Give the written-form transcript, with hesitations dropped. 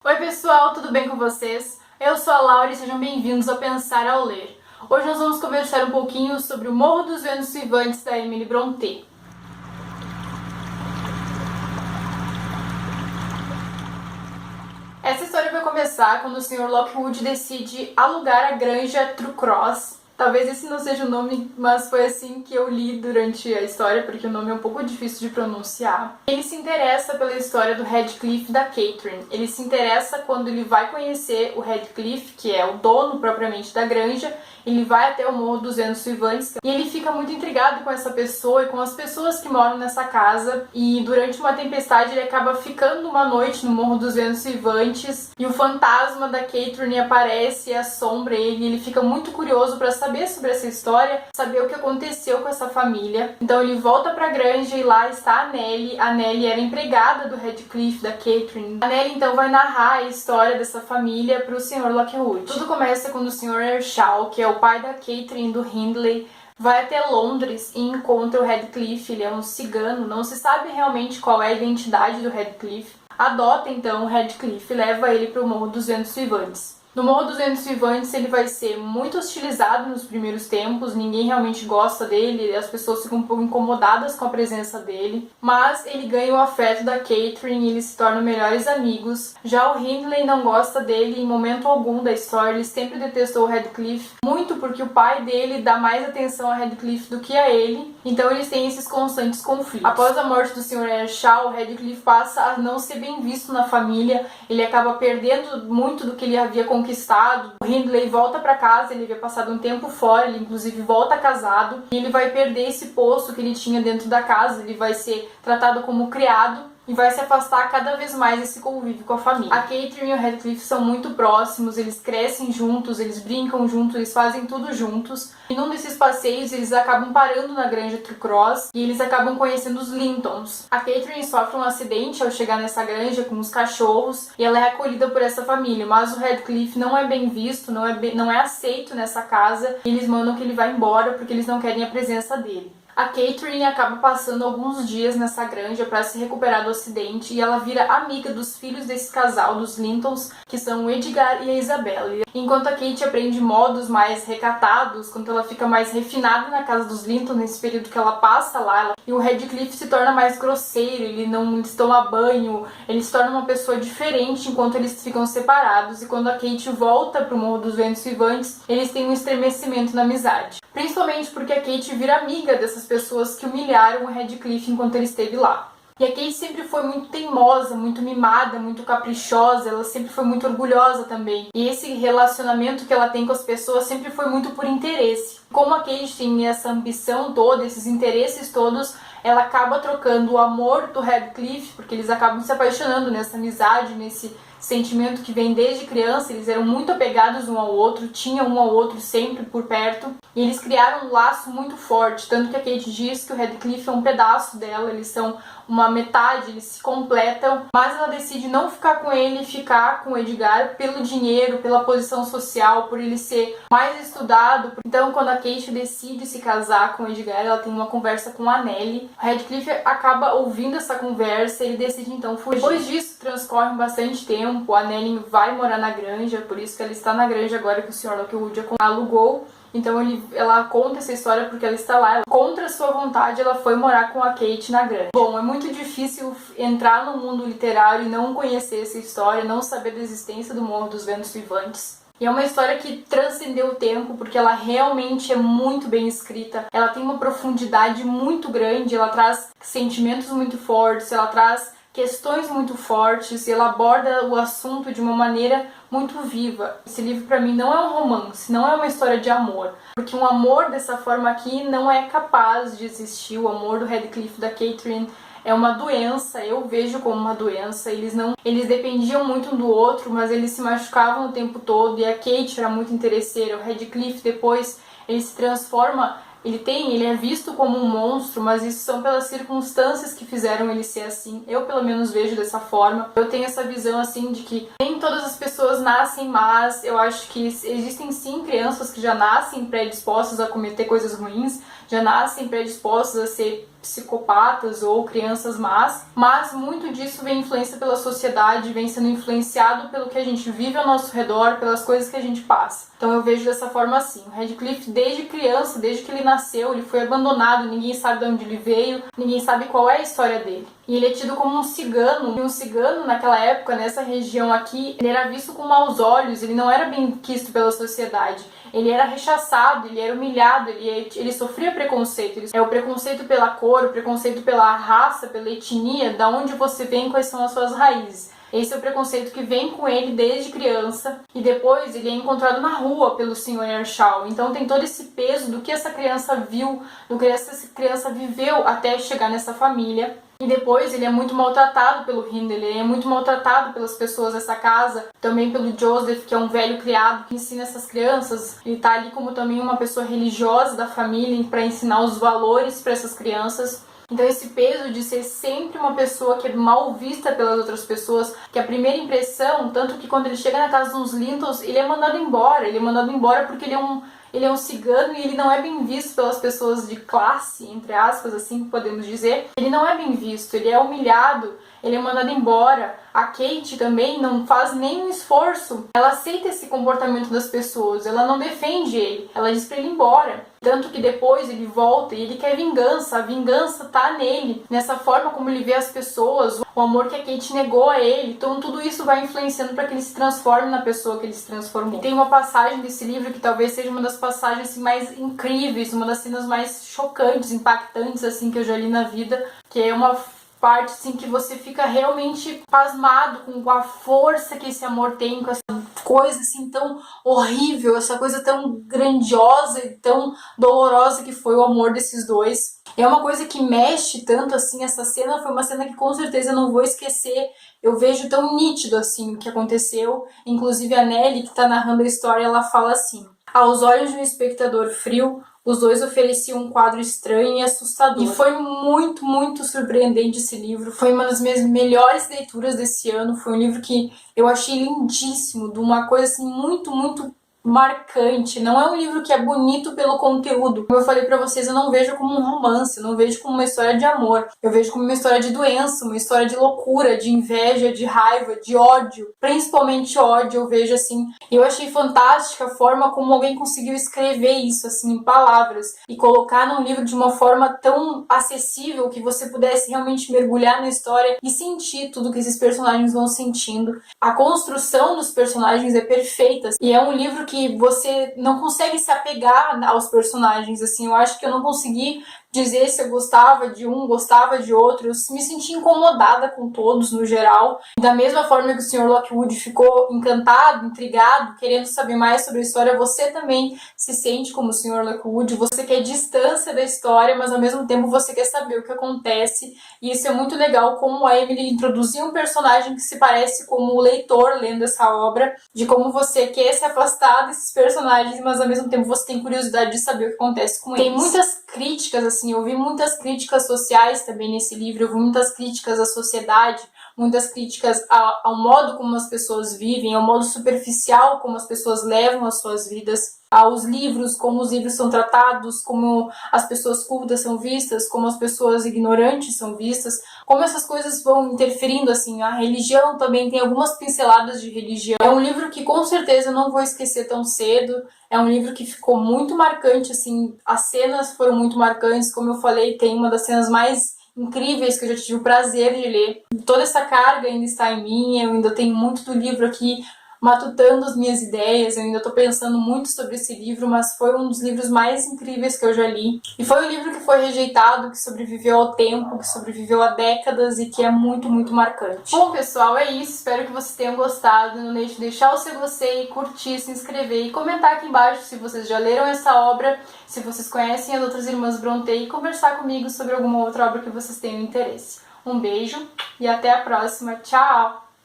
Oi pessoal, tudo bem com vocês? Eu sou a Laura e sejam bem-vindos ao Pensar ao Ler. Hoje nós vamos conversar um pouquinho sobre o Morro dos Ventos Vivantes da Emily Brontë. Essa história vai começar quando o Sr. Lockwood decide alugar a granja True Cross. Talvez esse não seja o nome, mas foi assim que eu li durante a história, porque o nome é um pouco difícil de pronunciar. Ele se interessa pela história do Radcliffe e da Catherine. Ele se interessa quando ele vai conhecer o Radcliffe, que é o dono propriamente da granja. Ele vai até o Morro dos Ventos Vivantes e ele fica muito intrigado com essa pessoa e com as pessoas que moram nessa casa. E durante uma tempestade ele acaba ficando uma noite no Morro dos Ventos Vivantes e o fantasma da Catherine aparece e assombra ele. Ele fica muito curioso para saber sobre essa história, saber o que aconteceu com essa família. Então ele volta pra granja e lá está a Nellie. A Nellie era empregada do Radcliffe, da Catherine. A Nellie então vai narrar a história dessa família pro Sr. Lockwood. Tudo começa quando o Sr. Earnshaw, que é o pai da Catherine do Hindley, vai até Londres e encontra o Radcliffe. Ele é um cigano, não se sabe realmente qual é a identidade do Radcliffe. Adota então o Radcliffe e leva ele para o Morro dos Ventos Vivantes. No Morro dos Ventos Vivantes ele vai ser muito hostilizado nos primeiros tempos, ninguém realmente gosta dele, as pessoas ficam um pouco incomodadas com a presença dele, mas ele ganha o afeto da Catherine e eles se tornam melhores amigos. Já o Hindley não gosta dele em momento algum da história, ele sempre detestou o Radcliffe, muito porque o pai dele dá mais atenção a Radcliffe do que a ele, então eles têm esses constantes conflitos. Após a morte do Sr. Earnshaw, o Radcliffe passa a não ser bem visto na família, ele acaba perdendo muito do que ele havia conquistado. O Hindley volta para casa, ele havia passado um tempo fora, ele inclusive volta casado e ele vai perder esse posto que ele tinha dentro da casa, ele vai ser tratado como criado e vai se afastar cada vez mais desse convívio com a família. A Catherine e o Radcliffe são muito próximos, eles crescem juntos, eles brincam juntos, eles fazem tudo juntos. E num desses passeios eles acabam parando na granja True Cross e eles acabam conhecendo os Lintons. A Catherine sofre um acidente ao chegar nessa granja com os cachorros e ela é acolhida por essa família, mas o Radcliffe não é bem visto, não é aceito nessa casa e eles mandam que ele vá embora porque eles não querem a presença dele. A Catherine acaba passando alguns dias nessa granja para se recuperar do acidente e ela vira amiga dos filhos desse casal, dos Lintons, que são o Edgar e a Isabella. Enquanto a Kate aprende modos mais recatados, quando ela fica mais refinada na casa dos Lintons, nesse período que ela passa lá, e o Radcliffe se torna mais grosseiro, eles toma banho, ele se torna uma pessoa diferente enquanto eles ficam separados, e quando a Kate volta pro Morro dos Ventos Vivantes, eles têm um estremecimento na amizade. Principalmente porque a Kate vira amiga dessas pessoas que humilharam o Radcliffe enquanto ele esteve lá. E a Kate sempre foi muito teimosa, muito mimada, muito caprichosa, ela sempre foi muito orgulhosa também. E esse relacionamento que ela tem com as pessoas sempre foi muito por interesse. Como a Kate tem essa ambição toda, esses interesses todos, ela acaba trocando o amor do Radcliffe, porque eles acabam se apaixonando nessa amizade, nesse sentimento que vem desde criança, eles eram muito apegados um ao outro, tinham um ao outro sempre por perto, e eles criaram um laço muito forte, tanto que a Kate diz que o Radcliffe é um pedaço dela, eles são uma metade, eles se completam, mas ela decide não ficar com ele, ficar com o Edgar pelo dinheiro, pela posição social, por ele ser mais estudado. Então, quando a Kate decide se casar com o Edgar, ela tem uma conversa com a Nellie. O Radcliffe acaba ouvindo essa conversa e ele decide então fugir. Depois disso, transcorre bastante tempo, a Nellie vai morar na granja, por isso que ela está na granja agora que o Sr. Lockwood alugou. Então ela conta essa história porque ela está lá, contra a sua vontade ela foi morar com a Kate na granja. Bom, é muito difícil entrar no mundo literário e não conhecer essa história, não saber da existência do Morro dos Ventos Vivantes. E é uma história que transcendeu o tempo, porque ela realmente é muito bem escrita, ela tem uma profundidade muito grande, ela traz sentimentos muito fortes, ela traz questões muito fortes e ela aborda o assunto de uma maneira muito viva. Esse livro para mim não é um romance, não é uma história de amor, porque um amor dessa forma aqui não é capaz de existir. O amor do Radcliffe e da Catherine é uma doença, eu vejo como uma doença. Eles dependiam muito um do outro, mas eles se machucavam o tempo todo e a Kate era muito interesseira. O Radcliffe depois ele se transforma, ele é visto como um monstro, mas isso são pelas circunstâncias que fizeram ele ser assim. Eu pelo menos vejo dessa forma. Eu tenho essa visão assim de que nem todas as pessoas nascem más. Eu acho que existem sim crianças que já nascem predispostas a cometer coisas ruins, já nascem predispostas a ser psicopatas ou crianças más, mas muito disso vem influência pela sociedade, vem sendo influenciado pelo que a gente vive ao nosso redor, pelas coisas que a gente passa. Então eu vejo dessa forma assim, o Radcliffe desde criança, desde que ele nasceu, ele foi abandonado, ninguém sabe de onde ele veio, ninguém sabe qual é a história dele. E ele é tido como um cigano, e um cigano naquela época, nessa região aqui, ele era visto com maus olhos, ele não era bem quisto pela sociedade. Ele era rechaçado, ele era humilhado, ele sofria preconceito. É o preconceito pela cor, o preconceito pela raça, pela etnia, da onde você vem, quais são as suas raízes. Esse é o preconceito que vem com ele desde criança e depois ele é encontrado na rua pelo Sr. Earnshaw. Então tem todo esse peso do que essa criança viu, do que essa criança viveu até chegar nessa família. E depois ele é muito maltratado pelo Hindley, ele é muito maltratado pelas pessoas dessa casa, também pelo Joseph, que é um velho criado que ensina essas crianças. Ele tá ali como também uma pessoa religiosa da família para ensinar os valores para essas crianças. Então esse peso de ser sempre uma pessoa que é mal vista pelas outras pessoas, que a primeira impressão, tanto que quando ele chega na casa dos Lintons, ele é mandado embora porque ele é um cigano e ele não é bem visto pelas pessoas de classe, entre aspas, assim podemos dizer. Ele não é bem visto, ele é humilhado, ele é mandado embora. A Kate também não faz nenhum esforço. Ela aceita esse comportamento das pessoas, ela não defende ele, ela diz pra ele ir embora. Tanto que depois ele volta e ele quer vingança, a vingança tá nele, nessa forma como ele vê as pessoas, o amor que a Kate negou a ele. Então tudo isso vai influenciando para que ele se transforme na pessoa que ele se transformou. E tem uma passagem desse livro que talvez seja uma das passagens assim, mais incríveis, uma das cenas mais chocantes, impactantes assim que eu já li na vida, que é uma parte assim que você fica realmente pasmado com a força que esse amor tem, com essa coisa assim tão horrível, essa coisa tão grandiosa e tão dolorosa que foi o amor desses dois. É uma coisa que mexe tanto assim, essa cena foi uma cena que com certeza eu não vou esquecer. Eu vejo tão nítido assim o que aconteceu. Inclusive a Nelly, que tá narrando a história, ela fala assim: aos olhos de um espectador frio, os dois ofereciam um quadro estranho e assustador. E foi muito, muito surpreendente esse livro. Foi uma das minhas melhores leituras desse ano. Foi um livro que eu achei lindíssimo, de uma coisa assim muito, muito marcante. Não é um livro que é bonito pelo conteúdo. Como eu falei pra vocês, eu não vejo como um romance, eu não vejo como uma história de amor. Eu vejo como uma história de doença, uma história de loucura, de inveja, de raiva, de ódio. Principalmente ódio, eu vejo assim. E eu achei fantástica a forma como alguém conseguiu escrever isso assim em palavras e colocar num livro de uma forma tão acessível que você pudesse realmente mergulhar na história e sentir tudo que esses personagens vão sentindo. A construção dos personagens é perfeita e é um livro que você não consegue se apegar aos personagens, assim. Eu acho que eu não consegui dizer se eu gostava de um, gostava de outro. Eu me senti incomodada com todos, no geral. Da mesma forma que o Sr. Lockwood ficou encantado, intrigado, querendo saber mais sobre a história, você também se sente como o Sr. Lockwood. Você quer distância da história, mas ao mesmo tempo você quer saber o que acontece. E isso é muito legal, como a Emily introduziu um personagem que se parece como o leitor lendo essa obra, de como você quer se afastar desses personagens, mas ao mesmo tempo você tem curiosidade de saber o que acontece com eles. Tem muitas críticas, assim, eu vi muitas críticas sociais também nesse livro, eu vi muitas críticas à sociedade, muitas críticas ao modo como as pessoas vivem, ao modo superficial como as pessoas levam as suas vidas, aos livros, como os livros são tratados, como as pessoas cultas são vistas, como as pessoas ignorantes são vistas, como essas coisas vão interferindo, assim, a religião também tem algumas pinceladas de religião. É um livro que com certeza eu não vou esquecer tão cedo, é um livro que ficou muito marcante, assim, as cenas foram muito marcantes, como eu falei, tem uma das cenas mais incríveis que eu já tive o prazer de ler. Toda essa carga ainda está em mim, eu ainda tenho muito do livro aqui matutando as minhas ideias, eu ainda estou pensando muito sobre esse livro, mas foi um dos livros mais incríveis que eu já li. E foi um livro que foi rejeitado, que sobreviveu ao tempo, que sobreviveu a décadas e que é muito, muito marcante. Bom, pessoal, é isso. Espero que vocês tenham gostado. Não deixe de deixar o seu gostei, curtir, se inscrever e comentar aqui embaixo se vocês já leram essa obra, se vocês conhecem as outras irmãs Brontë e conversar comigo sobre alguma outra obra que vocês tenham interesse. Um beijo e até a próxima. Tchau!